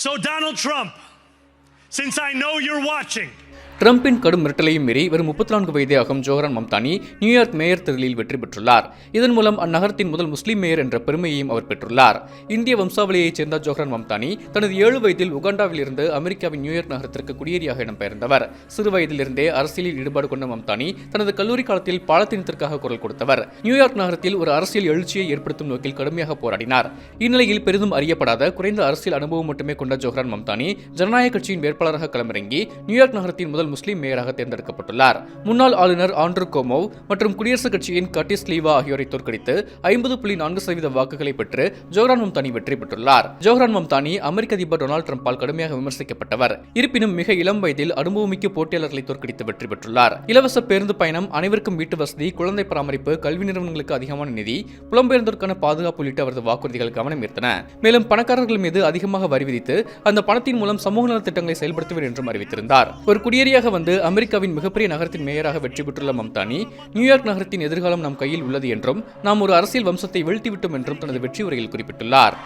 So Donald Trump, since I know you're watching, ட்ரம்பின் கடும் மிரட்டலையும் மீறி வெறும் 34 வயதே ஆகும் ஜோஹ்ரான் மம்தானி நியூயார்க் மேயர் தேர்தலில் வெற்றி பெற்றுள்ளார். இதன் மூலம் அந்நகரத்தின் முதல் முஸ்லீம் மேயர் என்ற பெருமையையும் அவர் பெற்றுள்ளார். இந்திய வம்சாவளியைச் சேர்ந்த ஜோஹ்ரான் மம்தானி தனது 7 வயதில் உகாண்டாவில் இருந்து அமெரிக்காவின் நியூயார்க் நகரத்திற்கு குடியேறியாக இடம்பெயர்ந்தவர். சிறு வயதிலிருந்தே அரசியலில் ஈடுபாடு கொண்ட மம்தானி தனது கல்லூரி காலத்தில் பாலத்தீனத்திற்காக குரல் கொடுத்தவர். நியூயார்க் நகரத்தில் ஒரு அரசியல் எழுச்சியை ஏற்படுத்தும் நோக்கில் கடுமையாக போராடினார். இந்நிலையில் பெரிதும் அறியப்படாத குறைந்த அரசியல் அனுபவம் மட்டுமே கொண்ட ஜோஹ்ரான் மம்தானி ஜனநாயக கட்சியின் வேட்பாளராக களமிறங்கி நியூயார்க் நகரத்தின் முதல் முஸ்லீம் மேயராக தேர்ந்தெடுக்கப்பட்டுள்ளார். முன்னாள் ஆளுநர் ஆண்ட்ரூ கோமோவ் மற்றும் குடியரசுக் கட்சியின் கர்டிஸ் லீவா ஆகியோரை தோற்கடித்து 50.4% வாக்குகளை பெற்று ஜோஹ்ரான் மம்தானி வெற்றி பெற்றுள்ளார். ஜோஹ்ரான் மம்தானி அமெரிக்க அதிபர் டொனால்டு டிரம்பால் கடுமையாக விமர்சிக்கப்பட்டவர். இருப்பினும் மிக இளம் வயதில் அனுபவமிக்க போட்டியாளர்களை தோற்கடித்து வெற்றி பெற்றுள்ளார். இலவச பேருந்து பயணம், அனைவருக்கும் வீட்டு வசதி, குழந்தை பராமரிப்பு, கல்வி நிறுவனங்களுக்கு அதிகமான நிதி, புலம்பெயர்ந்தோருக்கான பாதுகாப்பு உள்ளிட்ட அவரது வாக்குறுதிகள் கவனம் ஈர்த்தன. மேலும் பணக்காரர்கள் மீது அதிகமாக வரி விதித்து அந்த பணத்தின் மூலம் சமூக நல திட்டங்களை செயல்படுத்துவர் என்றும் அறிவித்திருந்தார். ஒரு குடியேறியாக வந்து அமெரிக்காவின் மிகப்பெரிய நகரத்தின் மேயராக வெற்றி பெற்றுள்ள மம்தானி நியூயார்க் நகரத்தின் எதிர்காலம் நம் கையில் உள்ளது என்றும் நாம் ஒரு அரசியல் வம்சத்தை வீழ்த்திவிட்டோம் என்றும் தனது வெற்றி உரையில் குறிப்பிட்டுள்ளார்.